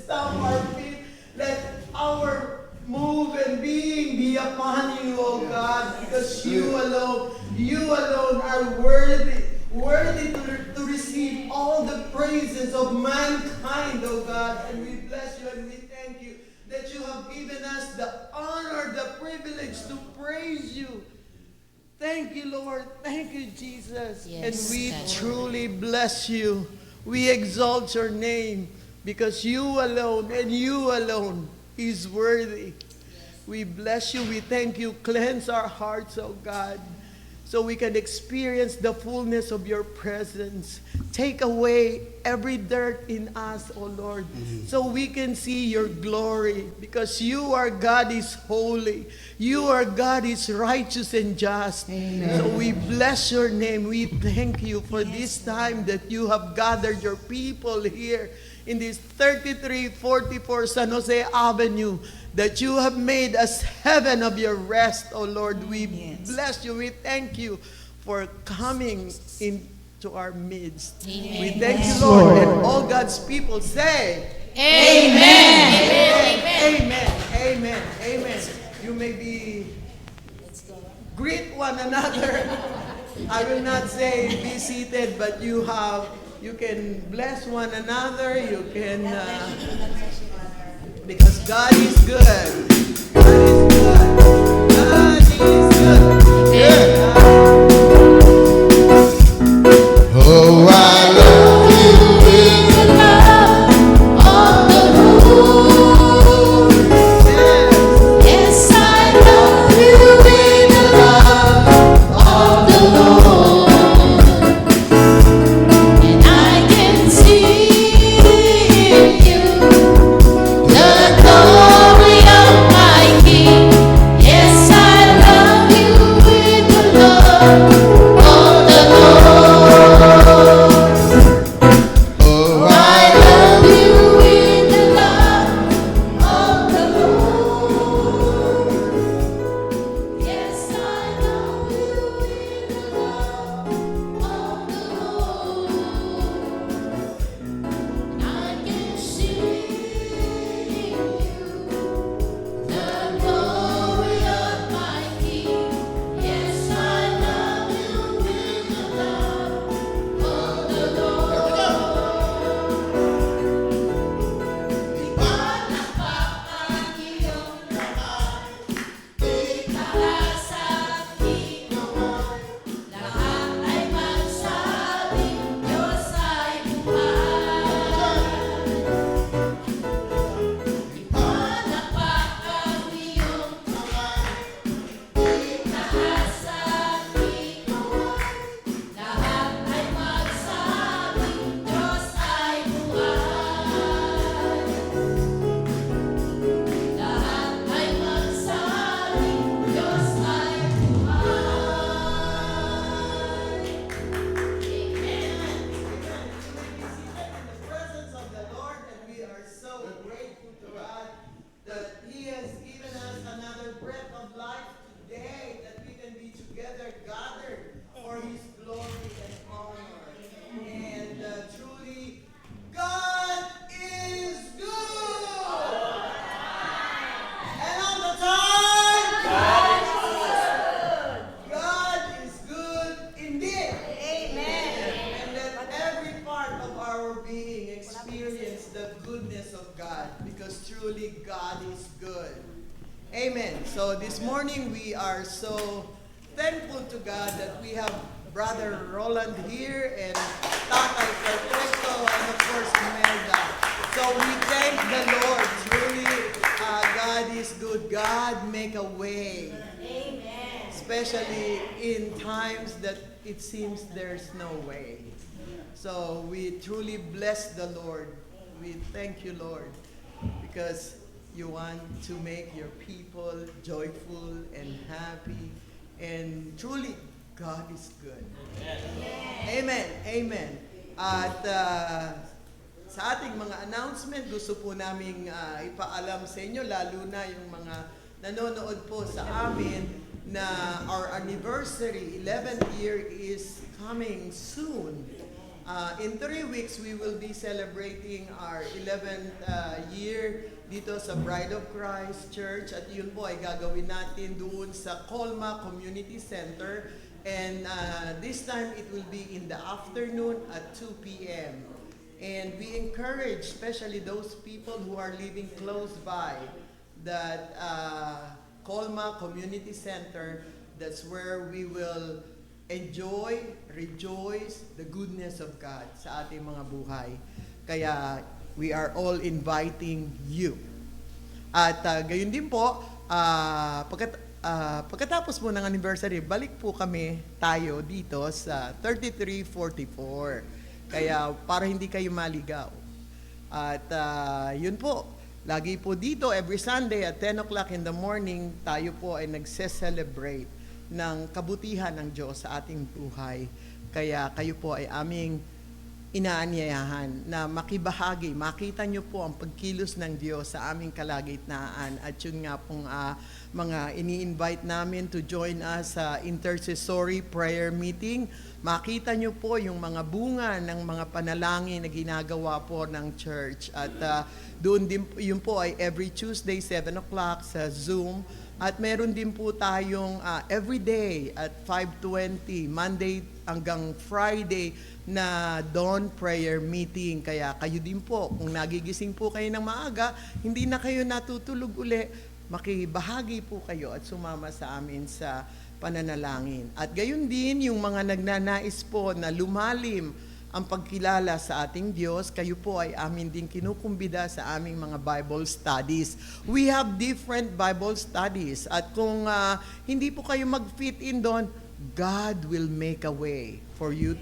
stamp our feet. Let our move and being be upon you, O God, because you alone are worthy to receive all the praises of mankind, O God. And we bless you and we thank you that you have given us the honor, the privilege to praise you. Thank you, Lord. Thank you, Jesus. Yes, and we God. truly bless you. We exalt your name because you alone and you alone is worthy. We bless you. We thank you. Cleanse our hearts, oh God, so we can experience the fullness of your presence. Take away every dirt in us, oh Lord, so we can see your glory, because you are God is holy. You are God is righteous and just. Amen. So we bless your name. We thank you for this time that you have gathered your people here in this 3344 San Jose Avenue, that you have made us heaven of your rest, oh Lord. We bless you. We thank you for coming into our midst. Amen. We thank you, Lord. And all God's people say, Amen. Amen. Amen. Amen. You may be greet one another. I will not say be seated, but you can bless one another. You can because God is good. God is good. God is good. Yeah. Oh, I love you with the love of the Lord. Yes, I love you with the love of the Lord, and I can see in you the glory of my King. Yes, I love you with the love of the Lord. Oh, I love you with the love of the Lord. Yes, I love you with the love of the Lord. I can see in you the glory of my King. Yes, I love you with the love of the Lord. Lahat ay magsabing Diyos ay buhay. Panapak ang iyong kamay, itaas sa aking kamay. Lahat ay magsabing Diyos ay buhay. Lahat ay magsabing Diyos ay buhay. Amen. In the presence of the Lord, and we are so grateful to God that He has given us another breath of life today, that we can be together gathered for His glory and honor. And truly, God is good. And all the time, God is good indeed. And let every part of our being experience the goodness of God, because truly God is good. Amen. So this morning we are so thankful to God that we have Brother Roland here and Tatay Perfecto and of course Imelda. So we thank the Lord. Truly, God is good. God make a way. Especially in times that it seems there's no way. So we truly bless the Lord. We thank you, Lord, because you want to make your people joyful and happy. And truly, God is good. Amen. Amen. At sa ating mga announcement, gusto po naming ipaalam sa inyo, lalo na yung mga nanonood po sa amin, na our anniversary, 11th year is coming soon. In 3 weeks, we will be celebrating our 11th year dito sa Bride of Christ Church. At yun po ay gagawin natin doon sa Colma Community Center. And this time, it will be in the afternoon at 2 p.m. And we encourage, especially those people who are living close by, that Colma Community Center, that's where we will enjoy, rejoice the goodness of God sa ating mga buhay. Kaya we are all inviting you. At gayon din po, pagkatapos po ng anniversary, balik po tayo dito sa 3344. Kaya para hindi kayo maligaw. At yun po, lagi po dito every Sunday at 10 o'clock in the morning, tayo po ay nagse-celebrate ng kabutihan ng Diyos sa ating buhay. Kaya kayo po ay aming inaanyayahan na makibahagi, makita nyo po ang pagkilos ng Diyos sa aming kalagitnaan. At yun nga pong mga ini-invite namin to join us sa intercessory prayer meeting. Makita nyo po yung mga bunga ng mga panalangin na ginagawa po ng church. At doon din, yun po ay every Tuesday, 7 o'clock sa Zoom. At meron din po tayong every day at 5:20, Monday hanggang Friday na dawn prayer meeting. Kaya kayo din po, kung nagigising po kayo ng maaga, hindi na kayo natutulog uli, makibahagi po kayo at sumama sa amin sa pananalangin. At gayon din yung mga nagnanais po na lumalim ang pagkilala sa ating Diyos, kayo po ay amin din kinukumbida sa aming mga Bible studies. We have different Bible studies at kung hindi po kayo mag-fit in doon, God will make a way for you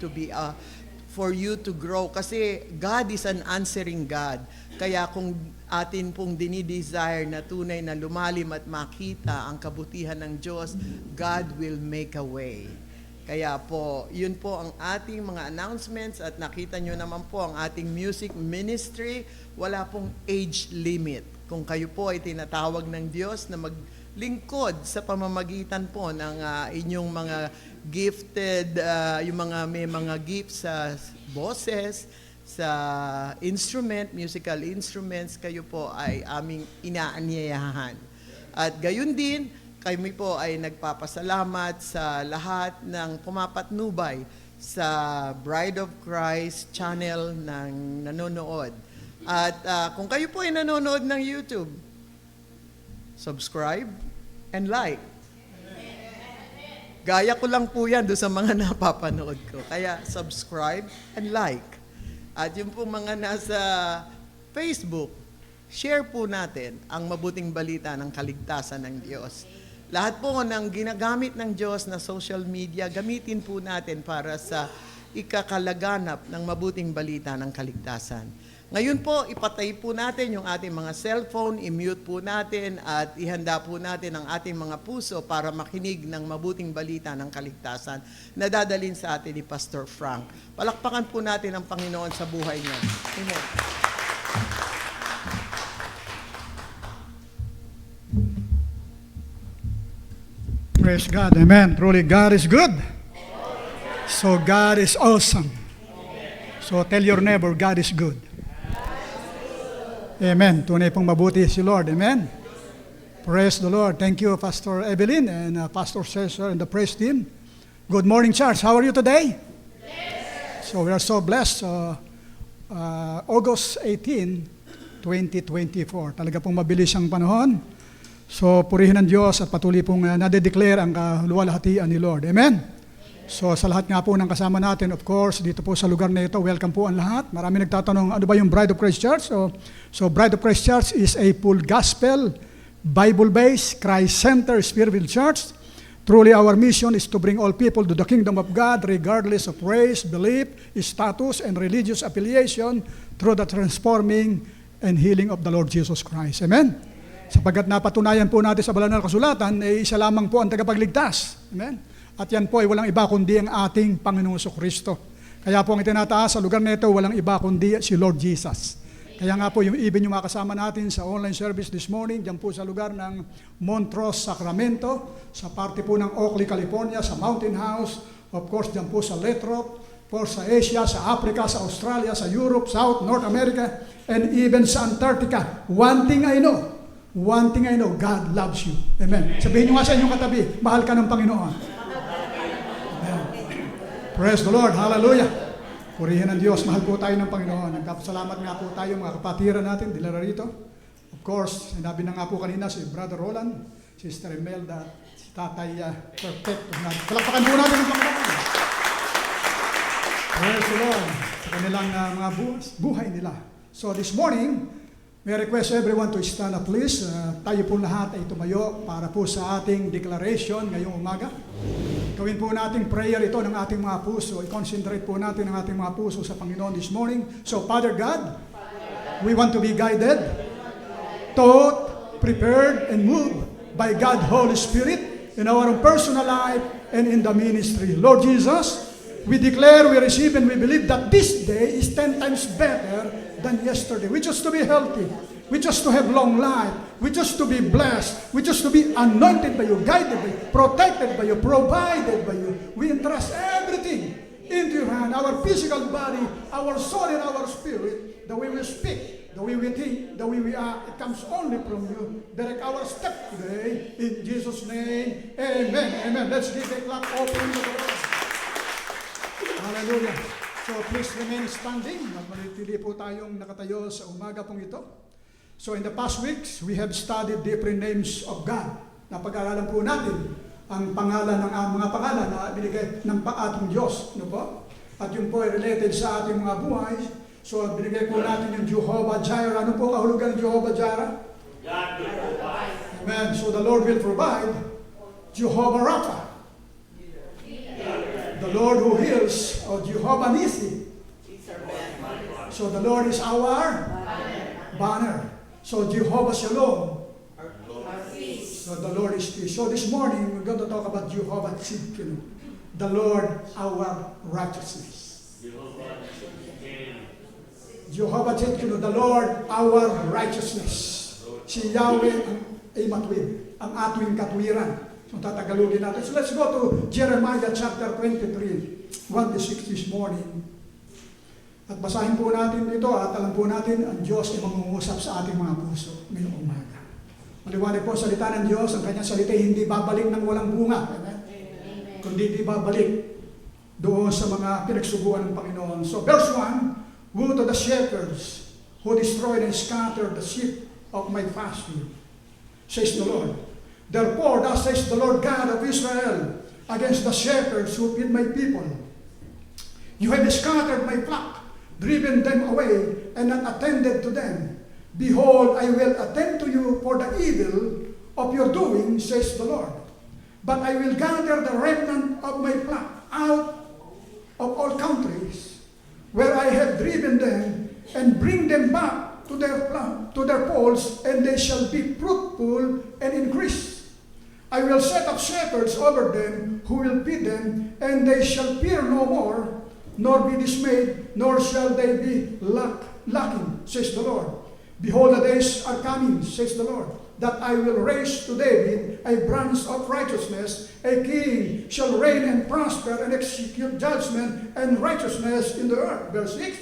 to grow kasi God is an answering God. Kaya kung atin pong dinidesire na tunay na lumalim at makita ang kabutihan ng Diyos, God will make a way. Kaya po, yun po ang ating mga announcements at nakita nyo naman po ang ating music ministry. Wala pong age limit. Kung kayo po ay tinatawag ng Diyos na maglingkod sa pamamagitan po ng inyong mga gifted, yung mga may mga gifts sa boses, sa musical instruments, kayo po ay aming inaanyayahan. At gayon din, kami po ay nagpapasalamat sa lahat ng pumapatnubay sa Bride of Christ channel ng nanonood. At kung kayo po ay nanonood ng YouTube, subscribe and like. Gaya ko lang po yan doon sa mga napapanood ko. Kaya subscribe and like. At yung po mga nasa Facebook, share po natin ang mabuting balita ng kaligtasan ng Diyos. Lahat po ng ginagamit ng Diyos na social media, gamitin po natin para sa ikakalaganap ng mabuting balita ng kaligtasan. Ngayon po, ipatay po natin yung ating mga cellphone, i-mute po natin at ihanda po natin ang ating mga puso para makinig ng mabuting balita ng kaligtasan na dadalhin sa atin ni Pastor Frank. Palakpakan po natin ang Panginoon sa buhay niya. Amen. Praise God. Amen. Truly, God is good. So God is awesome. So tell your neighbor, God is good. Amen. Tunay pong mabuti si Lord. Amen. Praise the Lord. Thank you, Pastor Evelyn and Pastor Cesar and the praise team. Good morning, church. How are you today? So we are so blessed. August 18, 2024. Talaga pong mabilis ang panahon. So, purihin ng Diyos at patuloy pong nadedeclare ang kaluwalhatian ni Lord. Amen? So, sa lahat nga po ng kasama natin, of course, dito po sa lugar na ito, welcome po ang lahat. Marami nagtatanong, ano ba yung Bride of Christ Church? So Bride of Christ Church is a full gospel, Bible-based, Christ-centered, spirit-filled church. Truly, our mission is to bring all people to the kingdom of God, regardless of race, belief, status, and religious affiliation, through the transforming and healing of the Lord Jesus Christ. Amen? Sapagkat napatunayan po natin sa banal na kasulatan, isa lamang po ang tagapagligtas. Amen? At yan po ay walang iba kundi ang ating Panginoong Kristo. Kaya po ang itinataas sa lugar na ito, walang iba kundi si Lord Jesus. Kaya nga po, even yung mga kasama natin sa online service this morning, dyan po sa lugar ng Montrose, Sacramento, sa parte po ng Oakley, California, sa Mountain House, of course, dyan po sa Lathrop, for sa Asia, sa Africa, sa Australia, sa Europe, South, North America, and even sa Antarctica. One thing I know, God loves you. Amen. Sabihin nyo nga sa inyong katabi, mahal ka ng Panginoon. Amen. Praise the Lord. Hallelujah. Purihin ang Diyos. Mahal po tayo ng Panginoon. Nagkapasalamat nga po tayo mga kapatiran natin, dinala rito. Of course, sinabi na nga po kanina si Brother Roland, Sister Imelda, si Tatay Perfecto. Palakpakan po natin ang Panginoon. Praise the Lord. Sa kanilang mga buhay nila. So this morning, may request everyone to stand up please. Tayo po lahat ay tumayo para po sa ating declaration ngayong umaga. Gawin po nating prayer ito ng ating mga puso. I-concentrate po natin ang ating mga puso sa Panginoon this morning. So Father God, we want to be guided, taught, prepared, and moved by God Holy Spirit in our own personal life and in the ministry. Lord Jesus, we declare, we receive, and we believe that this day is 10 times better than yesterday. We just to be healthy. We just to have long life. We just to be blessed. We just to be anointed by you, guided by you, protected by you, provided by you. We entrust everything into your hand, our physical body, our soul, and our spirit, the way we speak, the way we think, the way we are. It comes only from you. Direct our step today. In Jesus' name, amen. Amen. Let's give a clap offering to the Lord. Hallelujah. So please remain standing. Magmanitili po tayong nakatayo sa umaga pong ito. So in the past weeks, we have studied different names of God. Napag-aralan po natin ang pangalan ng mga pangalan na binigay ng ating Diyos. Ano po? At yun po ay related sa ating mga buhay. So binigay po natin yung Jehovah Jireh. Ano po kahulugan ng Jehovah Jireh? God will provide. Amen. So the Lord will provide. Jehovah Rapha. The Lord who heals, or Jehovah Nissi. So the Lord is our banner. So Jehovah Shalom. So the Lord is peace. So this morning, we're going to talk about Jehovah Tzidkenu. The Lord our righteousness. Jehovah Tzidkenu, the Lord our righteousness. Si Yahweh ay matuwid, ang ating katwiran. So tatagalogin natin. So let's go to Jeremiah chapter 23, 1-6 this morning. At basahin po natin ito at alam po natin ang Diyos ay mangungusap sa ating mga puso ngayong umaga. Maliwanag po salita ng Diyos, ang kanyang salita hindi babalik ng walang bunga. Amen? Kundi di babalik doon sa mga pinagsubuan ng Panginoon. So verse 1, woe to the shepherds who destroyed and scattered the sheep of my pasture, says the Lord. Therefore, thus says the Lord God of Israel against the shepherds who feed my people. You have scattered my flock, driven them away, and not attended to them. Behold, I will attend to you for the evil of your doing, says the Lord. But I will gather the remnant of my flock out of all countries, where I have driven them, and bring them back to their folds, and they shall be fruitful and increase. I will set up shepherds over them who will feed them, and they shall fear no more, nor be dismayed, nor shall they be lacking, says the Lord. Behold, the days are coming, says the Lord, that I will raise to David a branch of righteousness. A king shall reign and prosper and execute judgment and righteousness in the earth. Verse 6.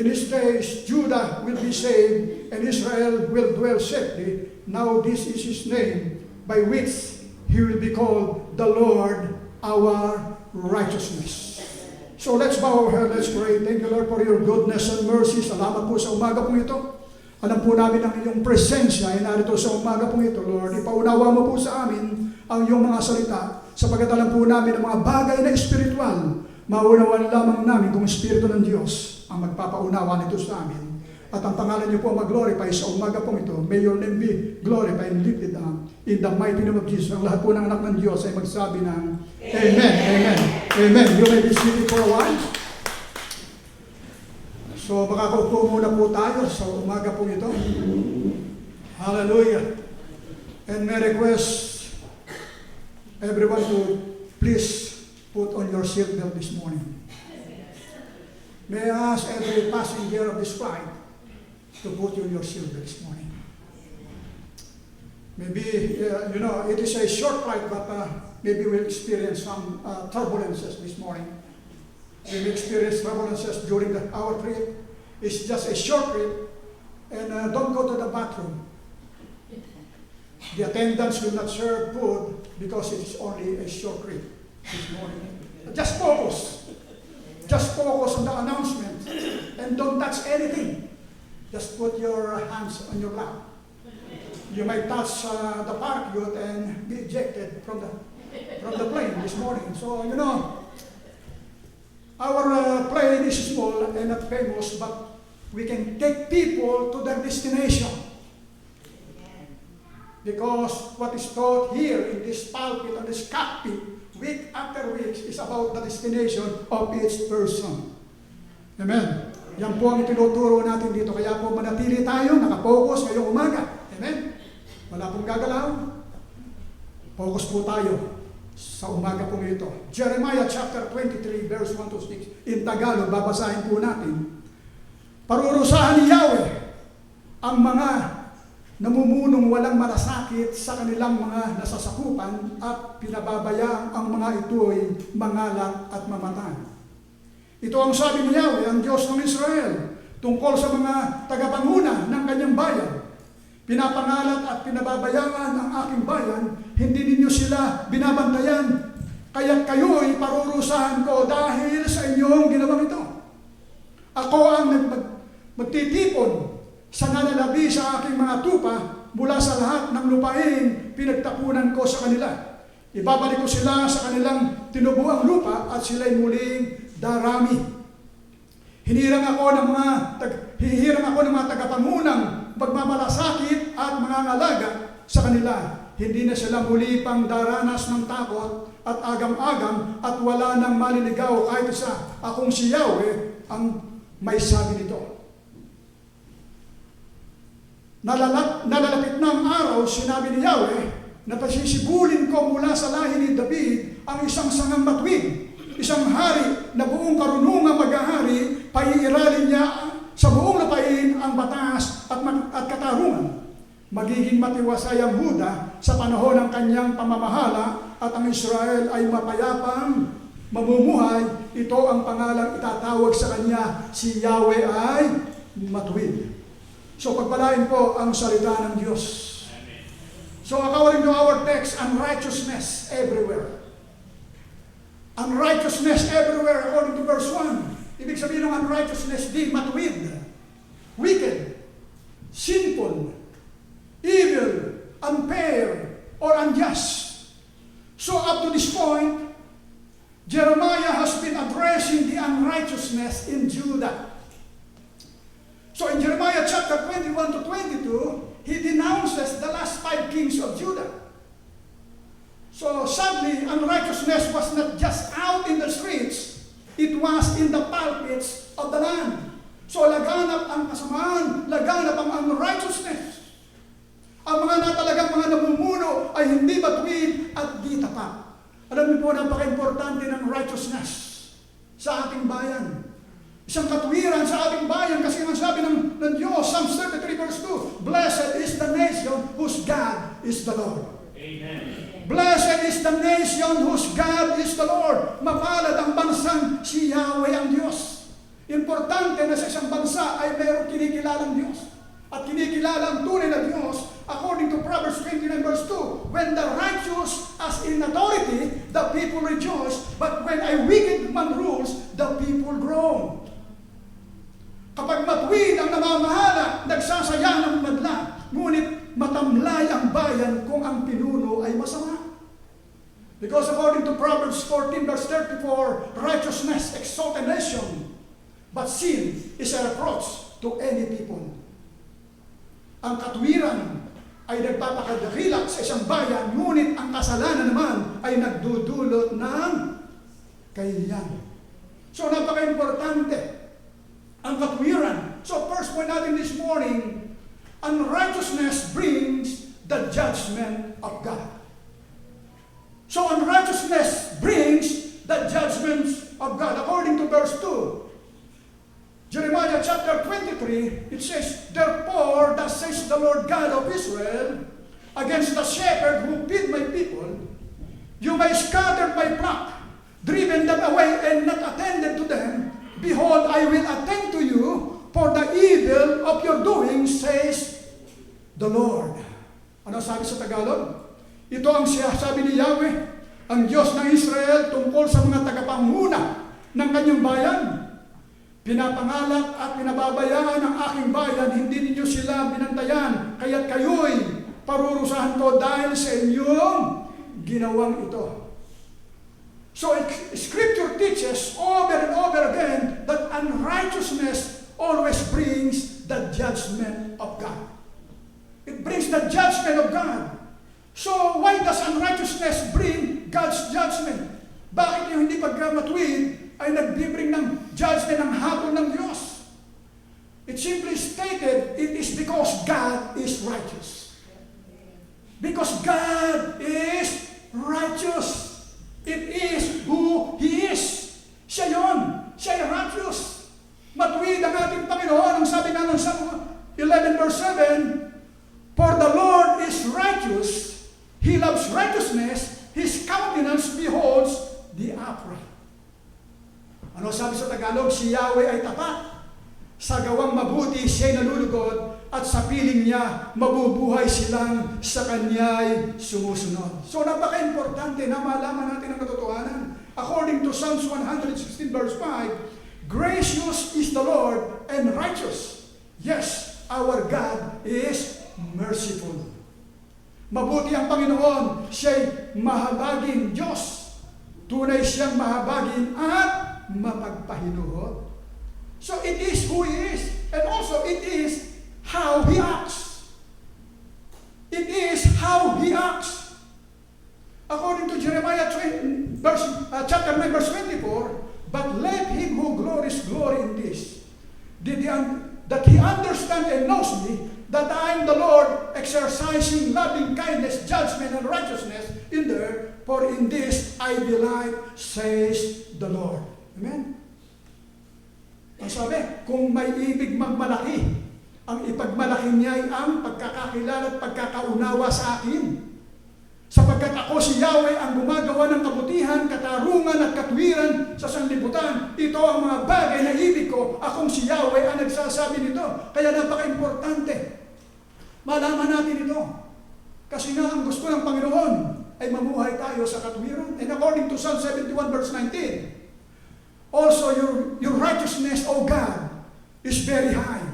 In his days Judah will be saved, and Israel will dwell safely. Now this is his name, by which he will be called the Lord our righteousness. So let's bow our head, let's pray. Thank you, Lord, for your goodness and mercy. Salamat po sa umaga pong ito. Alam po namin ang inyong presensya ay narito sa umaga pong ito, Lord. Ipaunawa mo po sa amin ang iyong mga salita, sapagkat alam po namin ang mga bagay na espiritual. Maunawan lamang namin kung Espiritu ng Diyos ang magpapaunawa nito sa amin. At ang pangalan niyo po mag-glorify sa umaga pong ito. May your name be glorified and lifted up. In the mighty name of Jesus, ang lahat po ng anak ng Diyos ay magsabi ng Amen, Amen, Amen. You may be seated for a while. So makakaupo muna po tayo sa umaga pong ito. Hallelujah. And may request everyone to please put on your seatbelt this morning. May I ask every passenger of this flight to put you in your seatbelt this morning. Maybe, it is a short flight, but maybe we'll experience some turbulences this morning. We experience turbulences during our trip. It's just a short trip, and don't go to the bathroom. The attendants will not serve food because it's only a short trip this morning. Just focus. Just focus on the announcement and don't touch anything. Just put your hands on your lap. You might touch the parachute and be ejected from the plane this morning. So, you know, our plane is small and not famous, but we can take people to their destination. Because what is taught here in this pulpit and this cockpit, week after week, is about the destination of each person. Amen. Yan po ang itinuturo natin dito. Kaya po manatili tayo, nakapokus ngayong umaga. Amen. Wala pong gagalaw. Focus po tayo sa umaga po ito. Jeremiah chapter 23, verse 1 to 6. In Tagalog, babasahin po natin. Parurusahan ni Yahweh ang mga namumunong walang malasakit sa kanilang mga nasasakupan at pinababayaan ang mga ito'y mangalak at mamatay. Ito ang sabi ni Yahweh, ang Diyos ng Israel, tungkol sa mga tagapanguna ng kanyang bayan. Pinapangalat at pinababayaan ang aking bayan, hindi ninyo sila binabantayan, kaya't kayo'y parurusahan ko dahil sa inyong ginawang ito. Ako ang magtitipon sa nanalabi sa aking mga tupa mula sa lahat ng lupain pinagtapunan ko sa kanila. Ibabalik ko sila sa kanilang tinubuang lupa at sila'y muling darami. Hihirang ako ng mga tagapangunang magmamalasakit at mga ngalaga sa kanila. Hindi na sila muli pang daranas ng takot at agam-agam at wala nang maliligaw kahit isa. Akong si Yahweh ang may sabi nito. Nalalapit na ang araw, sinabi ni Yahweh, na pasisibulin ko mula sa lahi ni David ang isang sangang matuwid, isang hari na buong karunungang maghahari, paiiralin niya sa buong lupain ang batas at katarungan. Magiging matiwasay ang Huda sa panahon ng kanyang pamamahala at ang Israel ay mapayapang mamumuhay. Ito ang pangalang itatawag sa kanya, si Yahweh ay matuwid. So pagpalain po ang salita ng Diyos. Amen. So according to our text, unrighteousness everywhere. Unrighteousness everywhere according to verse 1. Ibig sabihin ng unrighteousness, di matuwid, wicked, sinful, evil, unfair, or unjust. So up to this point, Jeremiah has been addressing the unrighteousness in Judah. So in Jeremiah chapter 21 to 22, he denounces the last 5 kings of Judah. So sadly, unrighteousness was not just out in the streets, it was in the pulpits of the land. So laganap ang kasamaan, laganap ang unrighteousness. Ang mga talagang mga namumuno ay hindi matuwid at di tapat. Alam niyo po, napaka-importante ng righteousness sa ating bayan. Isang katuwiran sa ating bayan kasi ang sabi ng Diyos, Psalms 33 verse 2, Blessed is the nation whose God is the Lord. Amen. Blessed is the nation whose God is the Lord. Mapalad ang bansang si Yahweh ang Diyos. Importante na sa isang bansa ay mayroong kinikilalang Diyos. At kinikilala ang tunay na Diyos according to Proverbs 29 verse 2. When the righteous as in authority, the people rejoice. But when a wicked man rules, the people groan. Kapag matuwid ang namamahala, nagsasayang ng madla, ngunit matamlay ang bayan kung ang pinuno ay masama. Because according to Proverbs 14 verse 34, righteousness exalts a nation, but sin is a reproach to any people. Ang katuwiran ay nagpapakadakilak sa isang bayan, ngunit ang kasalanan naman ay nagdudulot ng kahihiyan. So napaka-importante ang katuwiran. So first point natin this morning, unrighteousness brings the judgment of God. So unrighteousness brings the judgment of God. According to verse 2, Jeremiah chapter 23, it says, Therefore, thus says the Lord God of Israel, against the shepherd who feed my people, you may scatter my flock, driven them away and not attended to them, behold, I will attend to you for the evil of your doing, says the Lord. Ano sabi sa Tagalog? Ito ang sabi ni Yahweh, ang Diyos ng Israel, tungkol sa mga tagapanguna ng kanyang bayan. Pinapangalak at pinababayaan ang aking bayan, hindi ninyo sila binantayan, kaya't kayo'y parurusahan ko dahil sa inyong ginawang ito. So Scripture teaches over and over again that unrighteousness always brings the judgment of God. It brings the judgment of God. So why does unrighteousness bring God's judgment? Bakit yung hindi pagkamatuwid ay nagbibring ng judgment ng hatol ng Diyos? It simply stated, it is because God is righteous. Because God is righteous. It is who He is. Siya yun. Siya ay righteous. Matuwid ang ating Panginoon. Ang sabi nga ng Psalm 11 verse 7, for the Lord is righteous, He loves righteousness, His countenance beholds the upright. Ano sabi sa Tagalog? Si Yahweh ay tapat. Sa gawang mabuti siya'y nalulugod, at sa piling niya mabubuhay silang sa kanya'y sumusunod. So napaka-importante na malaman natin ang katotohanan. According to Psalms 116 verse 5, gracious is the Lord and righteous. Yes, our God is merciful. Mabuti ang Panginoon, siya'y mahabagin Diyos. Tunay siyang mahabagin at mapagpahinuhod. So it is who He is, and also it is how He acts. It is how He acts. According to Jeremiah chapter 9 verse 24, but let him who glories glory in this, that he understand and knows me, that I am the Lord, exercising loving kindness, judgment, and righteousness in the earth, for in this I delight, says the Lord. Amen? Ang sabi, kung may ibig magmalaki, ang ipagmalaki niya ay ang pagkakakilala at pagkakaunawa sa akin. Sapagkat ako si Yahweh ang gumagawa ng kabutihan, katarungan at katwiran sa sanlibutan. Ito ang mga bagay na ibig ko. Akong si Yahweh ang nagsasabi nito. Kaya napaka-importante. Malaman natin ito. Kasi nga ang gusto ng Panginoon ay mamuhay tayo sa katwiran. And according to Psalm 71 verse 19, also your righteousness, O God, is very high.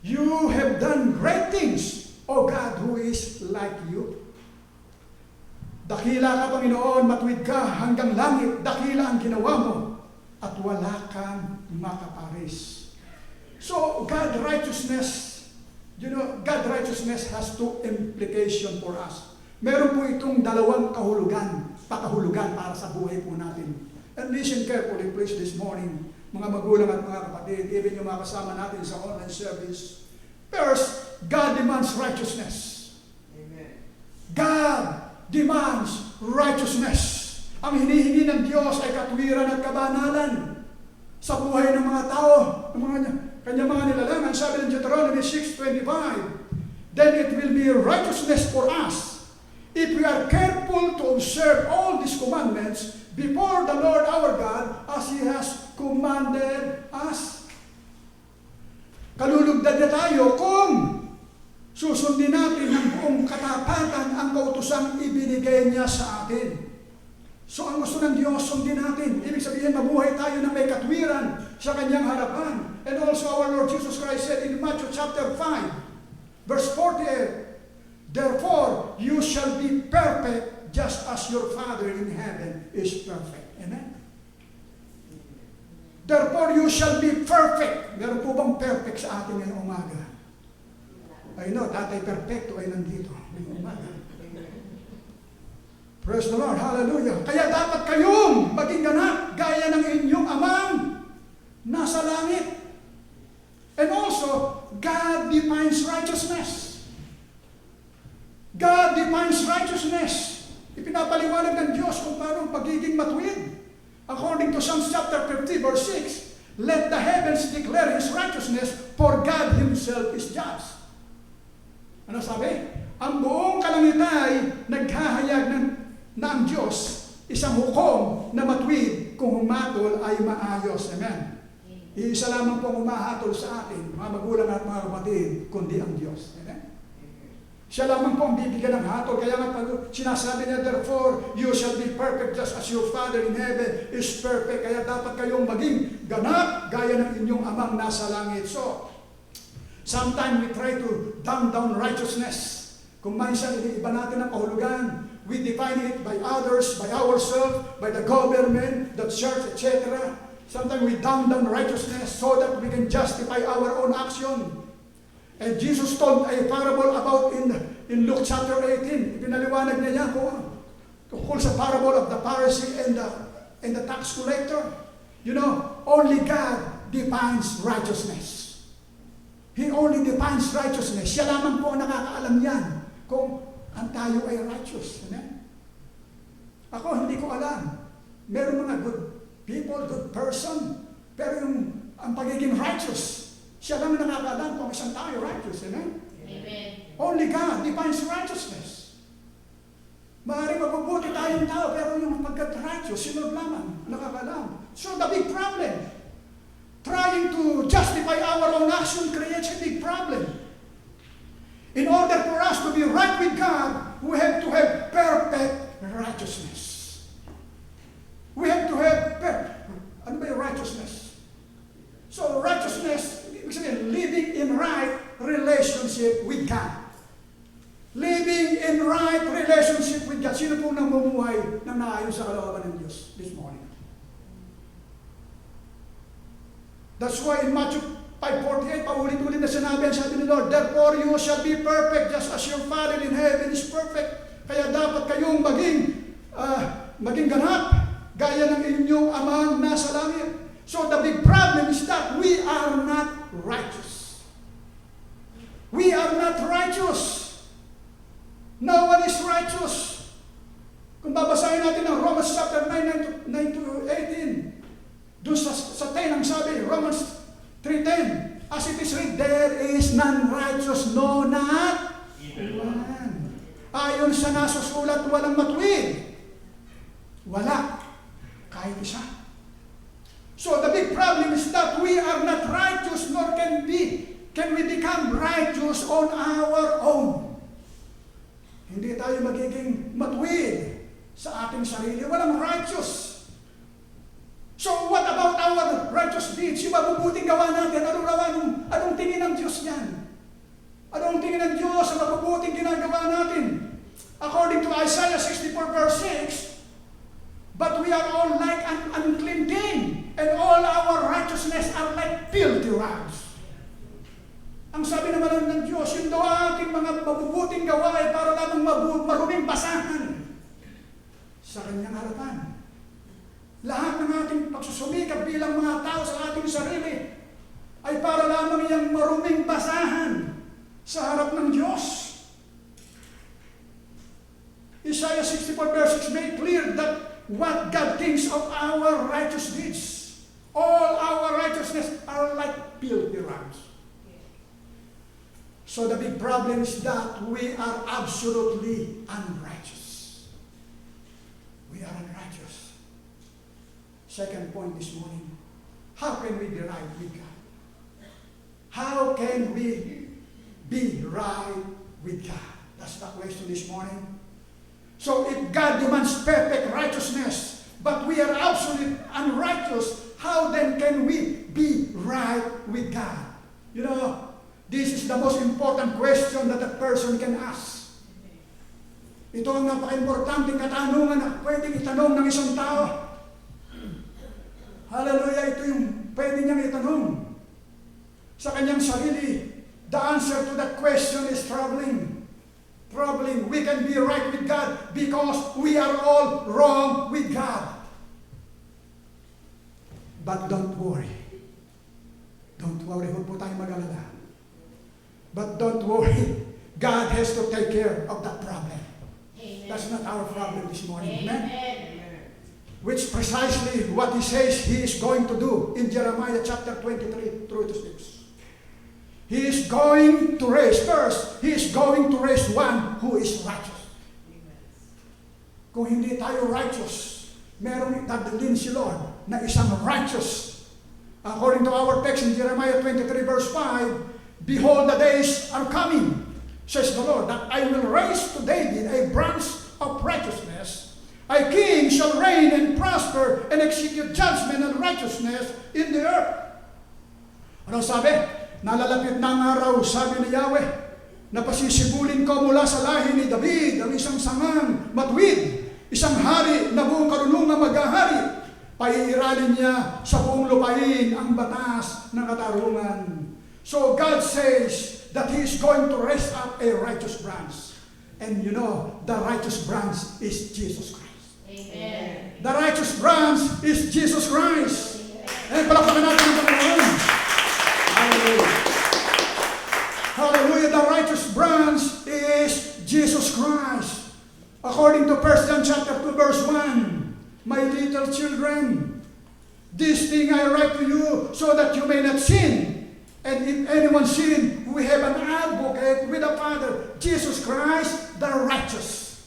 You have done great things, O God, who is like you. Dakila ka, Panginoon, matuwid ka hanggang langit, dakila ang ginawa mo, at wala kang makaparis. So, God's righteousness, God's righteousness has two implications for us. Meron po itong dalawang pakahulugan para sa buhay po natin. And listen carefully, please, this morning, mga magulang at mga kapatid, even yung mga kasama natin sa online service. First, God demands righteousness. Amen. God demands righteousness. Ang hinihingi ng Diyos ay katwiran at kabanalan sa buhay ng mga tao, ng kanyang mga nilalang. Sabi ng Deuteronomy 6:25, then it will be righteousness for us if we are careful to observe all these commandments before the Lord our God as He has commanded us. Kalulugdan na tayo kung susundin natin ng buong katapatan ang kautosang ibinigay niya sa atin. So ang gusto ng Diyos, sundin natin. Ibig sabihin, mabuhay tayo na may katwiran sa kanyang harapan. And also our Lord Jesus Christ said in Matthew chapter 5, verse 48, therefore, you shall be perfect just as your Father in heaven is perfect. Amen? Therefore, you shall be perfect. Meron po bang perfect sa atin ngayong umaga? I know, Tatay Perfecto ay nandito ngayong umaga. Praise the Lord. Hallelujah. Kaya dapat kayong maging ganap gaya ng inyong amang nasa langit. And also, God defines righteousness. God defines righteousness. Ipinapaliwanag ng Diyos kung paano ang pagiging matuwid. According to Psalms chapter 50 verse 6, let the heavens declare His righteousness, for God Himself is just. Ano sabi? Ang buong kalangitan ay naghahayag na ang Diyos isang hukom na matuwid kung humatol ay maayos. Amen. Iisa lamang pong humahatol sa atin, mga magulang at mga kapatid, kundi ang Diyos. Amen. Siya lamang po ang bibigyan ng hatol. Kaya nga pag sinasabi niya, therefore, you shall be perfect just as your Father in heaven is perfect. Kaya dapat kayong maging ganap gaya ng inyong amang nasa langit. So, sometimes we try to dumb down righteousness. Kung minsan iba natin ang kahulugan, we define it by others, by ourselves, by the government, the church, etc. Sometimes we dumb down righteousness so that we can justify our own action. And Jesus told a parable about in Luke chapter 18. Ipinaliwanag niya tungkol sa parable of the Pharisee and the tax collector. You know, only God defines righteousness. He only defines righteousness. Siya lamang po ang nakakaalam yan kung ang tayo ay righteous. Amen? Ako, hindi ko alam. Meron mga good people, good person, pero ang pagiging righteous, siya lang nakakaalam kung isang tayo righteous. Amen? Amen. Only God defines righteousness. Maaaring mabubuti tayong tao, pero yung pagkat-righteous, sinod lamang, nakakaalam. So the big problem, trying to justify our own action creates a big problem. In order for us to be right with God, we have to have perfect righteousness. We have to have ano ba yung righteousness? So righteousness, ibig sabihin, living in right relationship with God. Living in right relationship with God. Sino pong namumuhay na naayon sa kalooban ng Diyos this morning? That's why in Matthew 5:48, paulit-ulit na sinabi, sabi ni Lord, therefore you shall be perfect just as your Father in heaven is perfect. Kaya dapat kayong maging ganap, gaya ng inyong amang nasa langit. So the big problem is that we are not righteous. We are not righteous. No one is righteous. Kung babasahin natin ang Romans chapter 9 to 18, doon sa 10 ang sabi, Romans 3:10, as it is written, there is none righteous, no, not one. Ayon sa nasusulat, walang matuwid. Wala. Kahit isa. So the big problem is that we are not righteous, nor can we become righteous on our own. Hindi tayo magiging matuwid sa ating sarili. Walang righteous. So what about our righteous deeds? Yung mabubuting gawa natin, anong tingin ng Diyos yan? Anong tingin ng Diyos sa mabubuting ginagawa natin? According to Isaiah 64 verse 6, but we are all like an unclean thing, and all our righteousness are like filthy rags. Ang sabi naman ng Diyos, yung daw ating mga mabubuting gawa ay para lamang maruming basahan sa kanyang harapan. Lahat ng ating pagsusumikap bilang mga tao sa ating sarili ay para lamang yung maruming basahan sa harap ng Diyos. Isaiah 64 verse 6 made clear that what God thinks of our righteous deeds. All our righteousness are like filthy rags. So the big problem is that we are absolutely unrighteous. We are unrighteous. Second point this morning, how can we be right with God? How can we be right with God? That's the question this morning. So if God demands perfect righteousness, but we are absolutely unrighteous, how then can we be right with God? You know, this is the most important question that a person can ask. Ito ang napaka-importanting katanungan na pwedeng itanong ng isang tao. Hallelujah, ito yung pwede niyang itanong sa kanyang sarili. The answer to that question is troubling. Troubling. We can be right with God because we are all wrong with God. But don't worry. Don't worry, huwag po tayong mag-alala. But don't worry. God has to take care of that problem. Amen. That's not our problem this morning. Amen? Amen. Which precisely what he says he is going to do in Jeremiah chapter 23 through to 6. He is going to raise, first, he is going to raise one who is righteous. Kung hindi tayo righteous, merong dadalhin si Lord na isang righteous. According to our text in Jeremiah 23 verse 5, behold, the days are coming, says the Lord, that I will raise to David a branch of righteousness. A king shall reign and prosper and execute judgment and righteousness in the earth. Ano sabi? Nalalapit na ang araw, sabi ni Yahweh, na pasisibulin ko mula sa lahi ni David ang isang sangang matuwid, isang hari na buong karunungan maghahari. Paiiralin niya sa buong lupain ang batas ng katarungan. So God says that He is going to raise up a righteous branch. And you know, the righteous branch is Jesus Christ. Amen. The righteous branch is Jesus Christ. And palakpakan natin ang Panginoon. Hallelujah. Hallelujah. The righteous branch is Jesus Christ. According to 1 John chapter 2 verse 1, my little children, this thing I write to you so that you may not sin. And if anyone sin, we have an advocate with the Father, Jesus Christ, the righteous.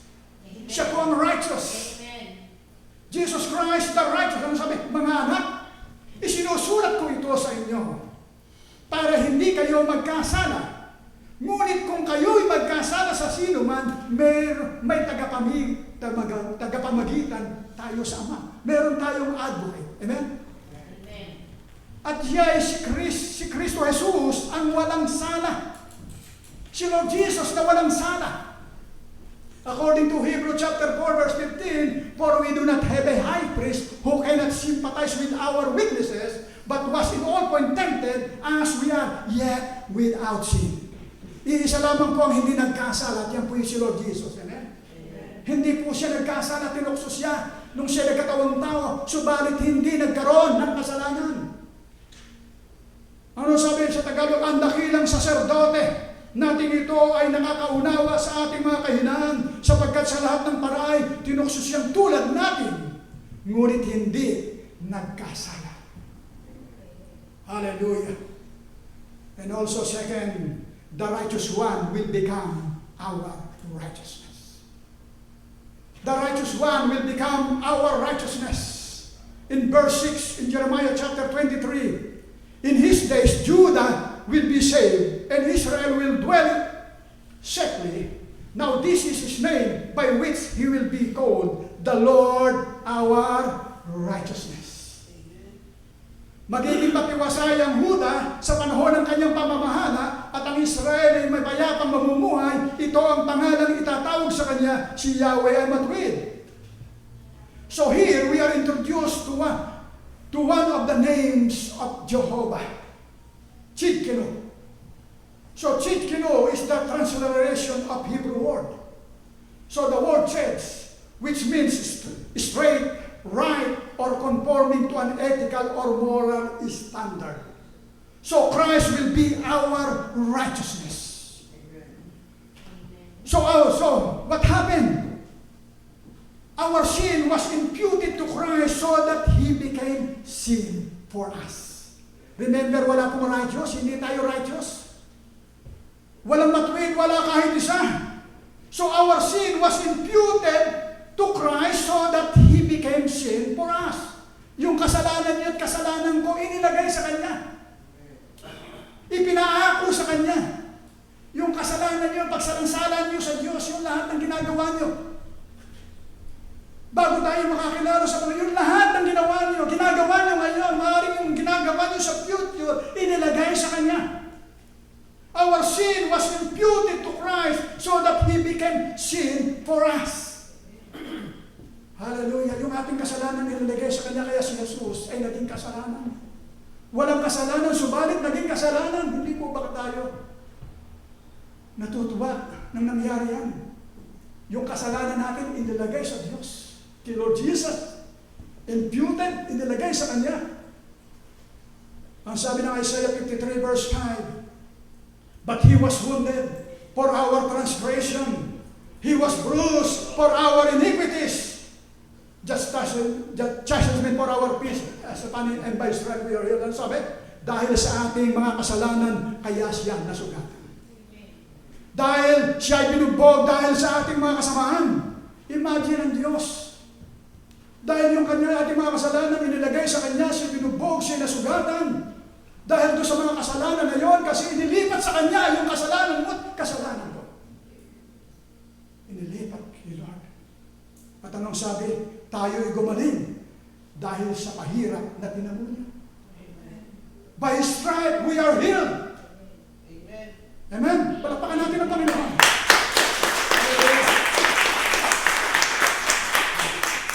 Siya po ang righteous. Amen. Jesus Christ, the righteous. Ano sabi? Mga anak, isinusulat ko ito sa inyo para hindi kayo magkasala. Ngunit kung kayo'y magkasala sa sino man, may tagapamagitan tayo sa Ama. Meron tayong advocate. Amen? Amen. At siya ay si Kristo Jesus ang walang sala. Si Lord Jesus na walang sala. According to Hebrews chapter 4 verse 15, for we do not have a high priest who cannot sympathize with our weaknesses, but was in all point tempted as we are, yet without sin. Iisa lamang po ang hindi nagkasala, at yan po yung si Lord Jesus. Amen? Hindi po siya nagkasala, tinukso siya nung siya nagkatawang tao, subalit hindi nagkaroon ng kasalanan. Ano sabi sa Tagalog? Ang dakilang saserdote natin ito ay nakakaunawa sa ating mga kahinaan, sapagkat sa lahat ng paraan tinukso siyang tulad natin, ngunit hindi nagkasala. Hallelujah. And also second, the righteous one will become our righteousness. The righteous one will become our righteousness. In verse 6 in Jeremiah chapter 23, in his days Judah will be saved, and Israel will dwell safely. Now this is his name by which he will be called, the Lord our righteousness. Magiging patiwasay ang Huda sa panahon ng kanyang pamamahala, at ang Israel ay may payapang mamumuhay. Ito ang pangalang itatawag sa kanya, si Yahweh ay matuwid. So here we are introduced to one of the names of Jehovah, Tzidkenu. So Tzidkenu is the transliteration of Hebrew word. So the word says, which means straight, right, or conforming to an ethical or moral standard. So Christ will be our righteousness. So what happened? Our sin was imputed to Christ so that He became sin for us. Remember, wala pong righteous, hindi tayo righteous. Walang matuwid, wala kahit isa. So our sin was imputed to Christ so that He became sin for us. Yung kasalanan niyo at kasalanan ko, inilagay sa Kanya. Ipinaako sa Kanya. Yung kasalanan niyo, pagsalansalan niyo sa Diyos, yung lahat ng ginagawa niyo. Bago tayo makakilala sa Panginoon, lahat ng ginagawa niyo ngayon, maaaring yung ginagawa niyo sa future, inilagay sa Kanya. Our sin was imputed to Christ so that He became sin for us. Hallelujah. Yung ating kasalanan inilagay sa Kanya, kaya si Jesus ay naging kasalanan. Walang kasalanan, subalit naging kasalanan. Hindi po ba tayo natutuwa nang nangyari yan? Yung kasalanan natin inilagay sa Diyos. Kay Lord Jesus, imputed, inilagay sa Kanya. Ang sabi ng Isaiah 53 verse 5, but He was wounded for our transgression. He was bruised for our iniquities. Chastisement for our peace. As upon Him and by His stripes we are healed. Ang sabi, dahil sa ating mga kasalanan, kaya siya nasugatan. Dahil siya ay binugbog dahil sa ating mga kasamaan. Imagine ang Diyos. Dahil yung kanya ating mga kasalanan inilagay sa kanya, siya binubog, siya nasugatan. Dahil doon sa mga kasalanan na yon, kasi inilipat sa kanya yung kasalanan mo at kasalanan ko. Inilipat ni Lord. At anong sabi? Tayo ay gumaling dahil sa pahirap na tinamo niya. By His stripe, we are healed. Amen. Amen? Palakpakan natin ang Panginoon.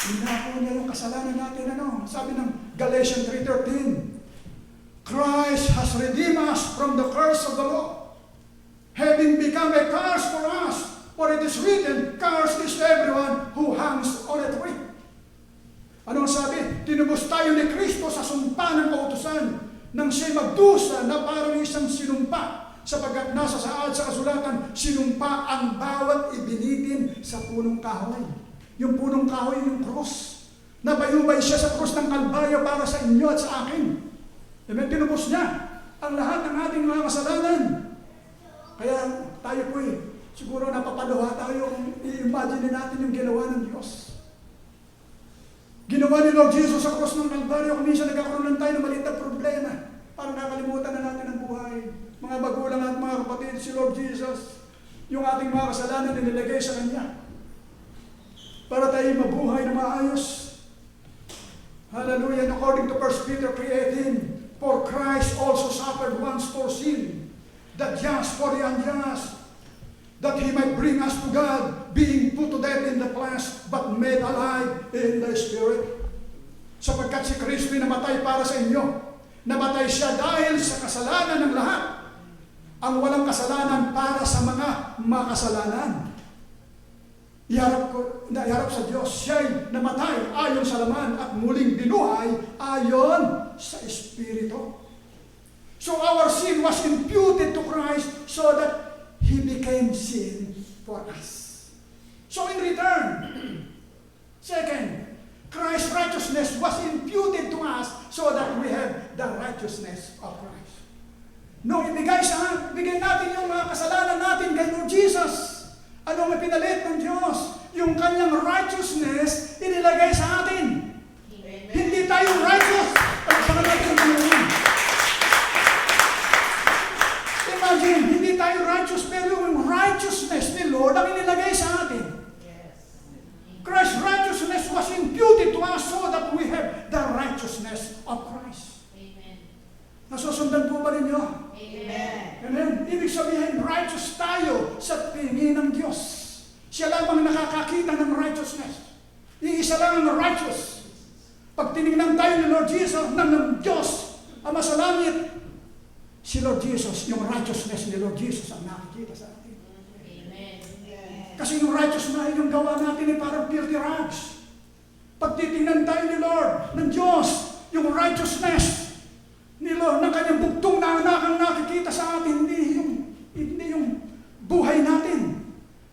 Hinako niya yung kasalanan natin. Sabi ng Galatians 3:13, Christ has redeemed us from the curse of the law, having become a curse for us. For it is written, cursed is everyone who hangs on a tree. Anong sabi? Tinubos tayo ni Kristo sa sumpa ng kautusan nang siya magdusa na parang isang sinumpa, sapagkat nasa saad sa kasulatan, sinumpa ang bawat ibinitin sa punong kahoy. Yung punong kahoy, yung krus. Nabayubay siya sa krus ng Kalbaryo para sa inyo at sa akin. Amen? Tinubos niya ang lahat ng ating mga kasalanan. Kaya tayo po siguro napapaluha tayo kung i-imagine natin yung ginawa ng Diyos. Ginawa ni Lord Jesus sa krus ng Kalbaryo, kung minsan nagkakaroon lang tayo ng maliit na problema. Parang nakalimutan na natin ang buhay. Mga magulang at mga kapatid, si Lord Jesus, yung ating mga kasalanan nilagay sa Kanya para tayo mabuhay na maayos. Hallelujah. And according to 1 Peter 3:18, for Christ also suffered once for sin, the just for the unjust, that He might bring us to God, being put to death in the flesh, but made alive in the Spirit. Sapagkat si Kristo namatay para sa inyo. Namatay siya dahil sa kasalanan ng lahat. Ang walang kasalanan para sa mga makasalanan. Iharap sa Diyos, siya'y namatay ayon sa laman at muling binuhay ayon sa Espiritu. So our sin was imputed to Christ so that He became sin for us. So in return, second, Christ's righteousness was imputed to us so that we have the righteousness of Christ. Nung bigay natin yung mga kasalanan natin kay Lord Jesus, ano ang pinalit ng Diyos? Yung kanyang righteousness inilagay sa atin. Amen. Hindi tayo righteous. Pagsakan natin ang Panginoon. Imagine, hindi tayo righteous, pero yung righteousness ni Lord ang inilagay sa atin. Christ's righteousness was imputed to us so that we have the righteousness of Christ. Amen. Nasusundan po ba ninyo? Amen. Amen. Ibig sabihin, righteous tayo sa tingin ng Diyos. Siya lamang nakakakita ng righteousness. Iisa lang ang righteous. Pag tinignan tayo ni Lord Jesus, ng Diyos, Ama sa langit, si Lord Jesus, yung righteousness ni Lord Jesus ang nakikita sa atin. Amen. Kasi yung righteous na yung gawa natin ay parang filthy rags. Pag titingnan tayo ni Lord, ng Diyos, yung righteousness ni Lord, ng kanyang bugtong na anak ang nakikita sa atin, hindi yung buhay natin.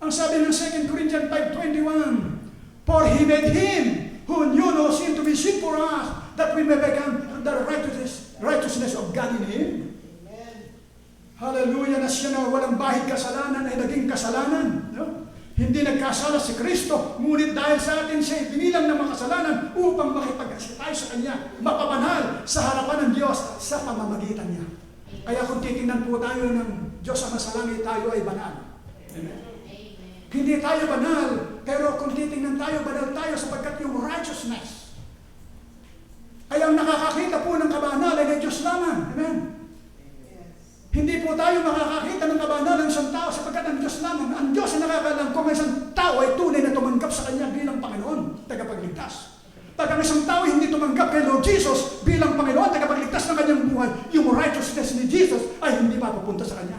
Ang sabi ng 2 Corinthians 5:21, for He made Him who knew no sin to be sin for us, that we may become the righteousness of God in Him. Hallelujah, na siya na walang bahid kasalanan ay naging kasalanan. No? Hindi nagkasala si Kristo, ngunit dahil sa atin siya binilang ng makasalanan upang makipag-asya tayo sa Kanya, mapapanal sa harapan ng Diyos sa pamamagitan niya. Kaya kung titingnan po tayo ng Diyos Ama sa langit, tayo ay banal. Amen. Hindi tayo banal, pero kung titingnan tayo, banal tayo sapagkat yung righteousness. Kaya ang nakakakita po ng kabanalan ay Diyos lamang. Amen. Hindi po tayo makakakita ng kabanalan ng isang tao sapagkat ang Diyos lamang. Ang Diyos ay nakakalam kung ang isang tao ay tunay na tumanggap sa Kanya bilang Panginoon, tagapagligtas. Pag ang isang tao hindi tumanggap kay Lord Jesus bilang Panginoon, tagapagligtas ng kanyang buhay, yung righteousness ni Jesus ay hindi mapupunta sa Kanya.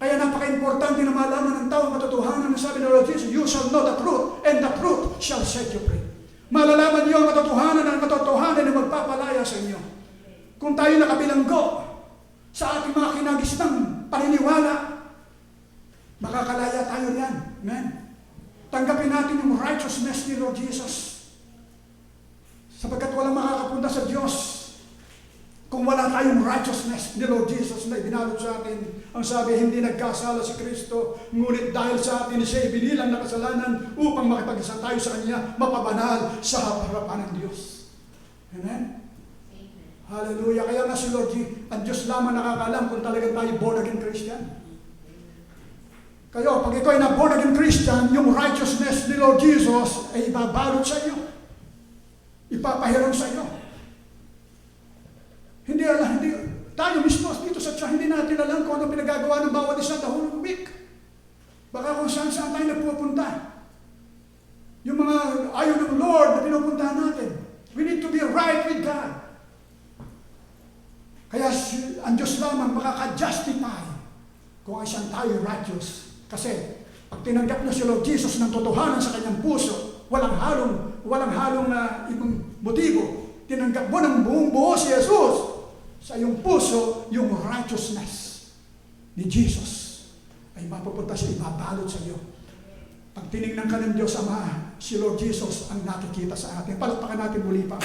Kaya napaka-importante na malaman ng tao ang katotohanan na sabi ng Lord Jesus, you shall know the truth, and the truth shall set you free. Malalaman niyo ang katotohanan na magpapalaya sa inyo. Kung tayo nakabilanggo sa ating mga kinagisnang paniniwala, makakalaya tayo riyan. Amen. Tanggapin natin yung righteousness ni Lord Jesus. Sapagkat walang makakapunta sa Diyos Kung wala tayong righteousness ni Lord Jesus na ibinalot sa atin, ang sabi, hindi nagkasala si Kristo, ngunit dahil sa atin siya ibinilang na kasalanan upang makipag-isa tayo sa Kanya, mapabanal sa harapan ng Diyos. Amen? Hallelujah. Kaya nga si Lord, ang Diyos lamang nakakalam kung talagang tayo born again Christian. Kaya pag ikaw ay na born again Christian, yung righteousness ni Lord Jesus ay ibabalot sa iyo. Ipapahiram sa iyo. Hindi tayo mismo dito sa church, hindi natin alam kung ano pinagagawa ng bawat isa the whole week. Baka kung saan tayo nagpupunta. Yung mga ayaw ng Lord na pinupuntahan natin. We need to be right with God. Kaya ang Diyos lamang makaka-justify kung isang tayo righteous. Kasi pag tinanggap na si Lord Jesus ng totohanan sa kanyang puso, walang halong ibang motibo. Tinanggap mo ng buong buo si Jesus. Sa iyong puso, yung righteousness ni Jesus ay mapupunta siya, ibabalot sa iyo. Pag tinignan ka ng Diyos Ama, si Lord Jesus ang nakikita sa atin. Palakpakan natin muli pa.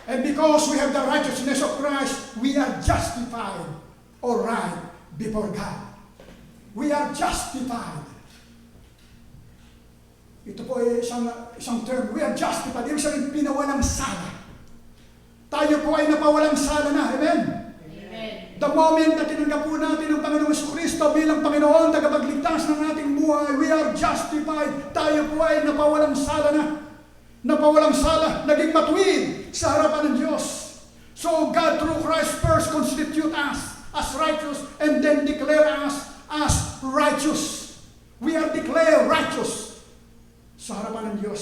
And because we have the righteousness of Christ, we are justified or right before God. We are justified. Ito po ay isang term. We are justified. Ibig sabihin, pinawalang sala. Tayo po ay napawalang sala na. Amen? Amen. The moment na tinanggap po natin ang Panginoong Jesucristo bilang Panginoon, tagapagligtas ng ating buhay, we are justified. Tayo po ay napawalang sala na. Napawalang sala, naging matuwid sa harapan ng Diyos. So God through Christ first constitute us as righteous and then declare us as righteous. We are declared righteous sa harapan ng Diyos.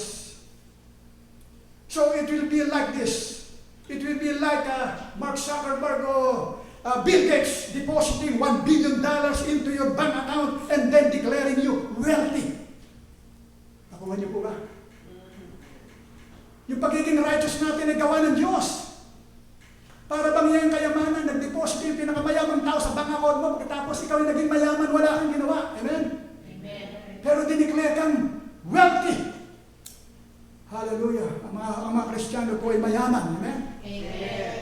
So it will be like this. It will be like Mark Zuckerberg or Bill Gates depositing $1 billion into your bank account and then declaring you wealthy. Nakuha niyo po ba? Yung pagiging righteous natin ay gawa ng Diyos. Para bang yung kayamanan, nag-deposit yung pinakamayamang tao sa bank account mo, pagkatapos ikaw ay naging mayaman, wala kang ginawa. Amen? Amen. Pero dineclare kang wealthy. Hallelujah. Ang mga Kristiyano po ay mayaman. Amen? Amen.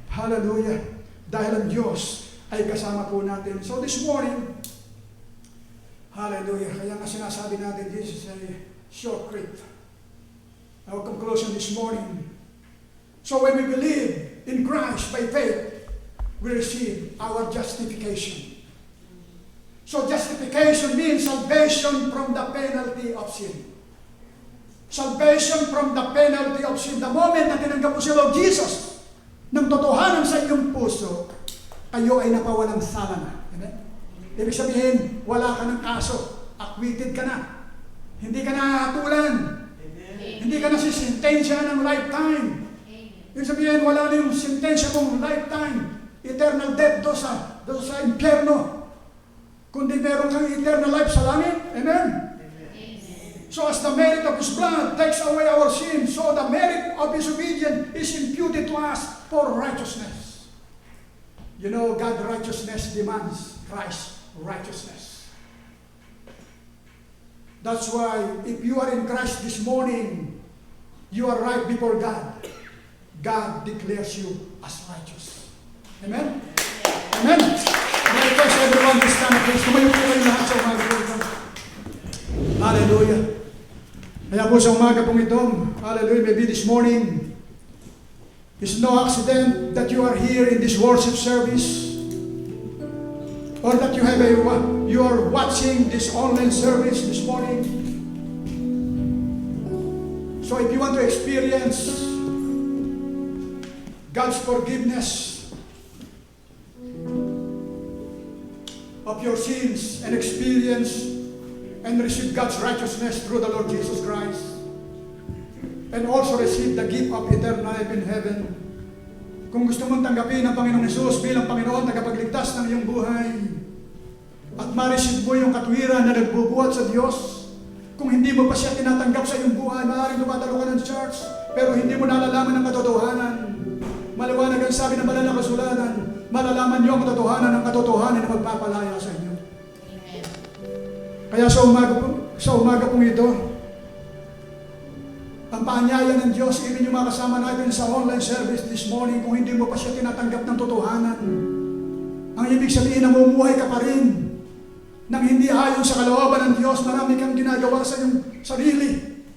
Hallelujah. Dahil ang Diyos ay kasama po natin. So this morning, hallelujah. Kaya nga sinasabi natin, this is a short clip. Our conclusion this morning. So when we believe in Christ by faith, we receive our justification. So justification means salvation from the penalty of sin. Salvation from the penalty of sin. The moment na tinanggap mo si Lord Jesus ng totohanan sa iyong puso, kayo ay napawalang sala na. Amen? Ibig sabihin, wala ka ng kaso. Acquitted ka na. Hindi ka nahatulan. Hindi ka na sisintensya ng lifetime. Ibig sabihin, wala na yung sintensya mong lifetime. Eternal death do sa impyerno. Kundi meron kang eternal life sa langit. Amen? So as the merit of His blood takes away our sin, so the merit of His obedience is imputed to us for righteousness. You know, God's righteousness demands Christ's righteousness. That's why if you are in Christ this morning, you are right before God. God declares you as righteous. Amen? Amen? I request everyone to stand up, please. Tumayo po kayo lahat sa umaga po ito. Hallelujah. Kaya po sa umaga pong ito, hallelujah, maybe this morning, it's no accident that you are here in this worship service, or that you are watching this online service this morning. So if you want to experience God's forgiveness of your sins and experience and receive God's righteousness through the Lord Jesus Christ, and also receive the gift of eternal life in heaven. Kung gusto mong tanggapin ang Panginoong Hesus bilang Panginoon, tagapagligtas ng iyong buhay, at ma-receive mo yung katwiran na nagbubuhat sa Diyos, kung hindi mo pa siya tinatanggap sa iyong buhay, maaaring dumadalo ka ng church, pero hindi mo nalalaman ang katotohanan. Maliwanag ang sabi ng banal na kasulatan, malalaman niyo ang katotohanan ng katotohanan na magpapalaya sa inyo. Kaya sa umaga pong ito, Ang paanyaya ng Diyos, even yung mga kasama natin sa online service this morning, kung hindi mo pa siya tinatanggap ng totohanan, ang ibig sabihin, namumuhay ka pa rin nang hindi ayon sa kalooban ng Diyos. Marami kang ginagawa sa iyong sarili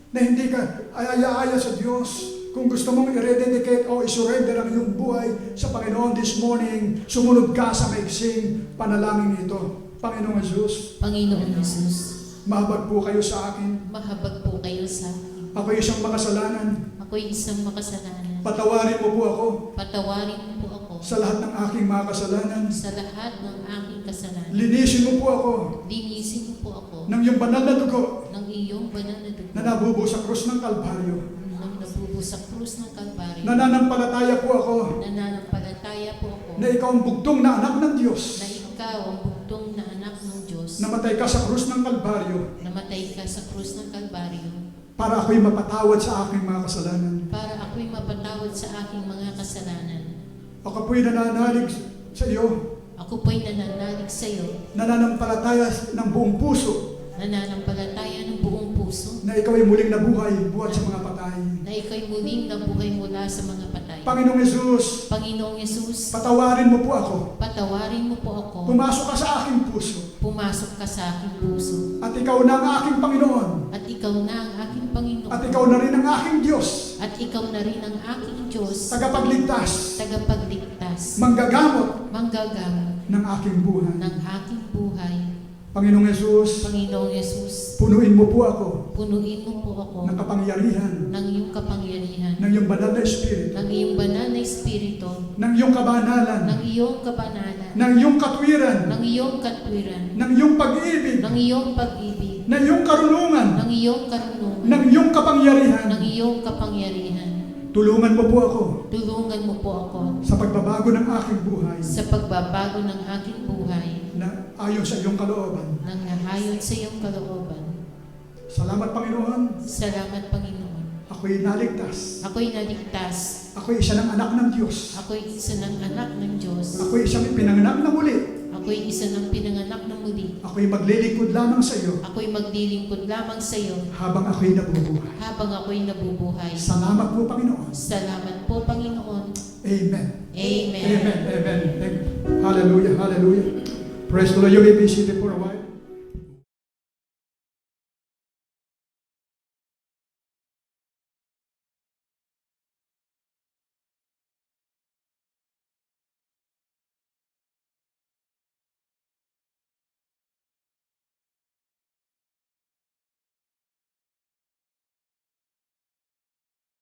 na hindi ka aya-aya sa Diyos. Kung gusto mong i-rededicate o i-surrender ang iyong buhay sa Panginoon this morning, sumunod ka sa maiksing panalangin ito. Panginoong Jesus, Panginoon Jesus, mahabag po kayo sa akin. mahabag po kayo sa akin. Ako'y isang makasalanan. Ako'y isang makasalanan. Patawarin mo po ako Patawarin mo po ako sa lahat ng aking mga kasalanan. sa lahat ng aking kasalanan. Linisin mo po ako Linisin mo po ako ng iyong banal na dugo ng iyong banal na dugo na nabubo sa krus ng Kalbaryo. nang nabubo sa krus ng Kalbaryo. Nananampalataya po ako Nananampalataya po ako na ikaw ang bugtong na anak ng Diyos. na ikaw ang bugtong na anak ng Diyos. Namatay ka sa krus ng Kalbaryo Namatay ka sa krus ng Kalbaryo para ako'y mapatawad sa aking mga kasalanan. para ako'y mapatawad sa aking mga kasalanan. Ako po'y nananalig sa iyo, Ako po'y nananalig sa iyo, nananampalataya ng buong puso nananampalataya ng buong puso na ikaw ay muling nabuhay buhat sa mga patay. na ikaw'y muling nabuhay mula sa mga patay. Panginoong Jesus, Panginoong Yesus, patawarin mo po ako. patawarin mo po ako. Pumasok ka sa aking puso Pumasok ka sa aking puso. at ikaw na ang aking Panginoon At ikaw na ang aking Panginoon. at ikaw na rin ang aking Diyos, At ikaw na rin ang aking Diyos. tagapagligtas, Tagapagligtas. manggagamot Manggagamot ng aking buhay. ng aking buhay. Panginoong Jesus, Panginoong Yesus, punuin mo po ako punuin mo po ako ng kapangyarihan ng iyong kapangyarihan, ng iyong banal na Espiritu, ng iyong banal na Espiritu, ng iyong kabanalan, ng iyong kabanalan, ng iyong katwiran, ng iyong katwiran, ng iyong pag-ibig, ng iyong pag-ibig, ng iyong karunungan, ng iyong karunungan, ng iyong kapangyarihan. ng iyong kapangyarihan. Tulungan mo po ako Tulungan mo po ako sa pagbabago ng aking buhay sa pagbabago ng aking buhay na ayon sa iyong kalooban. nang nahayon sa iyong kalooban. Salamat, Panginoon. Salamat, Panginoon. Ako'y naligtas. Ako'y naligtas. Ako'y isa ng anak ng Diyos. Ako'y isa ng anak ng Diyos. Ako'y isang pinanganak na muli. Ako'y isa ng pinanganak na muli. Ako'y maglilingkod lamang sa iyo Ako'y maglilingkod lamang sa iyo habang ako'y nabubuhay. habang ako'y nabubuhay. Salamat po, Panginoon. Salamat po, Panginoon. Amen. Amen. Amen. Amen. Thank you. Hallelujah. Hallelujah. Praise the Lord. You may be seated for a while.